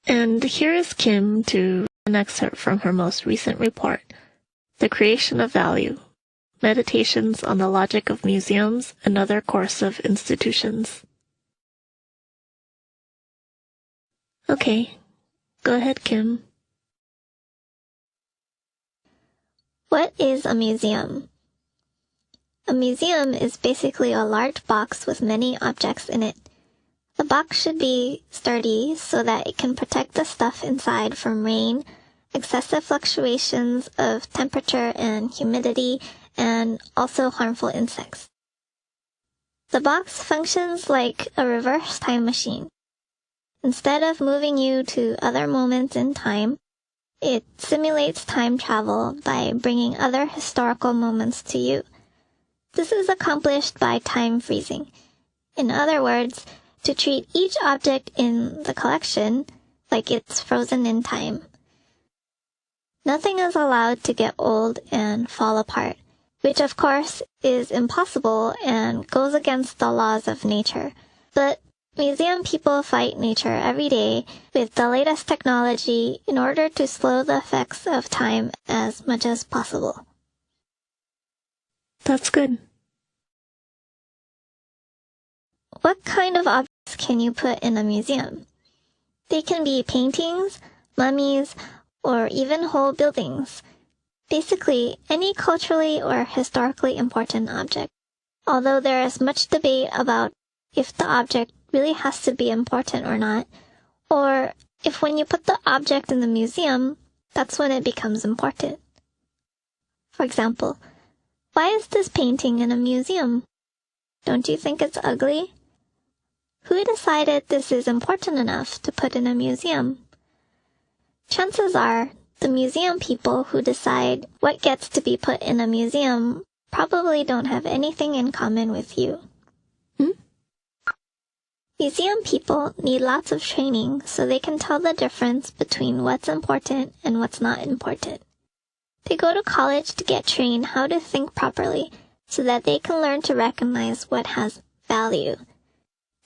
And here is Kim to an excerpt from her most recent report, The Creation of Value, Meditations on the Logic of Museums and Other Coercive Institutions. Okay, go ahead, Kim. What is a museum? A museum is basically a large box with many objects in it. The box should be sturdy so that it can protect the stuff inside from rain, excessive fluctuations of temperature and humidity, and also harmful insects. The box functions like a reverse time machine. Instead of moving you to other moments in time, it simulates time travel by bringing other historical moments to you. This is accomplished by time freezing. In other words, to treat each object in the collection like it's frozen in time. Nothing is allowed to get old and fall apart, which of course is impossible and goes against the laws of nature. But museum people fight nature every day with the latest technology in order to slow the effects of time as much as possible. That's good. What kind of objects can you put in a museum? They can be paintings, mummies, or even whole buildings. Basically, any culturally or historically important object. Although there is much debate about if the object really has to be important or not, or if when you put the object in the museum, that's when it becomes important. For example, why is this painting in a museum? Don't you think it's ugly? Who decided this is important enough to put in a museum? Chances are, the museum people who decide what gets to be put in a museum probably don't have anything in common with you. Museum people need lots of training so they can tell the difference between what's important and what's not important. They go to college to get trained how to think properly so that they can learn to recognize what has value.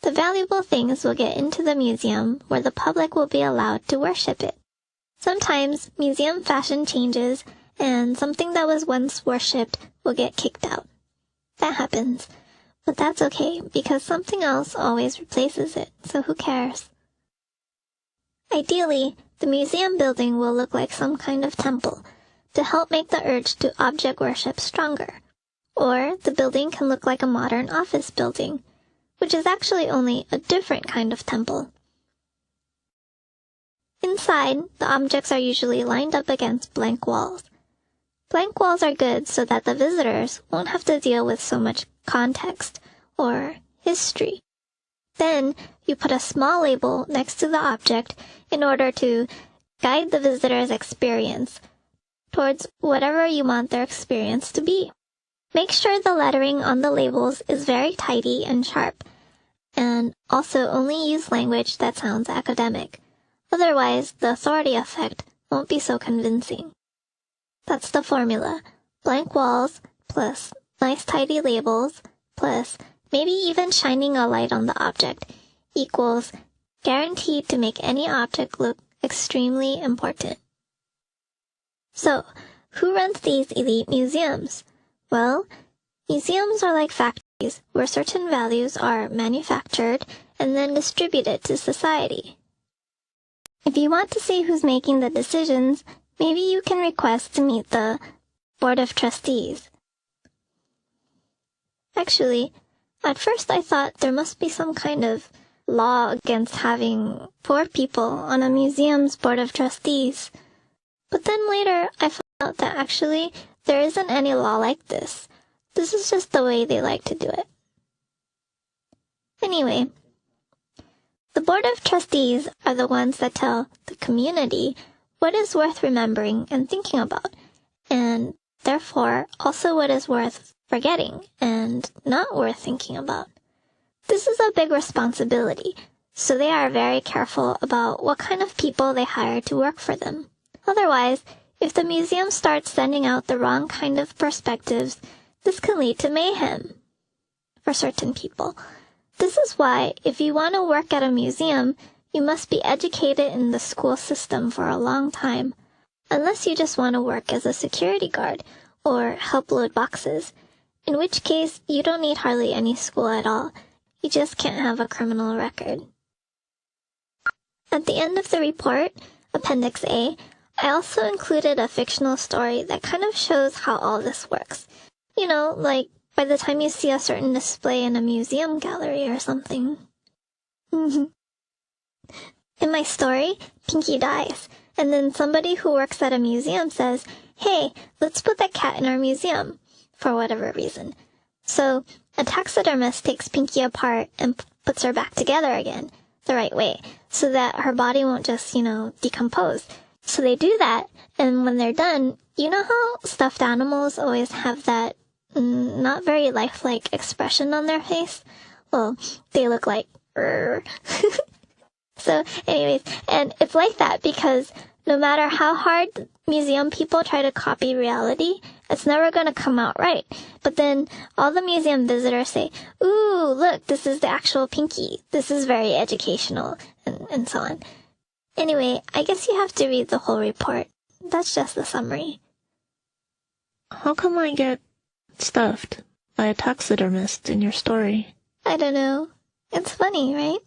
The valuable things will get into the museum where the public will be allowed to worship it. Sometimes museum fashion changes and something that was once worshipped will get kicked out. That happens, but that's okay because something else always replaces it, so who cares? Ideally, the museum building will look like some kind of temple to help make the urge to object worship stronger. Or the building can look like a modern office building, which is actually only a different kind of temple. Inside, the objects are usually lined up against blank walls. Blank walls are good so that the visitors won't have to deal with so much context or history. Then, you put a small label next to the object in order to guide the visitor's experience towards whatever you want their experience to be. Make sure the lettering on the labels is very tidy and sharp, and also only use language that sounds academic. Otherwise, the authority effect won't be so convincing. That's the formula. Blank walls, plus nice tidy labels, plus maybe even shining a light on the object, equals guaranteed to make any object look extremely important. So, who runs these elite museums? Well, museums are like factories where certain values are manufactured and then distributed to society. If you want to see who's making the decisions, maybe you can request to meet the Board of Trustees. Actually, at first I thought there must be some kind of law against having poor people on a museum's Board of Trustees. But then later I found out that actually there isn't any law like this. This is just the way they like to do it. Anyway, the Board of Trustees are the ones that tell the community what is worth remembering and thinking about, and therefore also what is worth forgetting and not worth thinking about. This is a big responsibility, so they are very careful about what kind of people they hire to work for them. Otherwise, if the museum starts sending out the wrong kind of perspectives, this can lead to mayhem for certain people. This is why, if you want to work at a museum, you must be educated in the school system for a long time, unless you just want to work as a security guard or help load boxes, in which case you don't need hardly any school at all. You just can't have a criminal record. At the end of the report, Appendix A, I also included a fictional story that kind of shows how all this works. You know, like by the time you see a certain display in a museum gallery or something. In my story, Pinky dies, and then somebody who works at a museum says, "Hey, let's put that cat in our museum," for whatever reason. So a taxidermist takes Pinky apart and puts her back together again, the right way, so that her body won't just, decompose. So they do that, and when they're done, you know how stuffed animals always have that not very lifelike expression on their face? Well, they look like, So anyways, and it's like that because no matter how hard museum people try to copy reality, it's never going to come out right. But then all the museum visitors say, "Ooh, look, this is the actual Pinky. This is very educational," and so on. Anyway, I guess you have to read the whole report. That's just the summary. How come I get stuffed by a taxidermist in your story? I don't know. It's funny, right?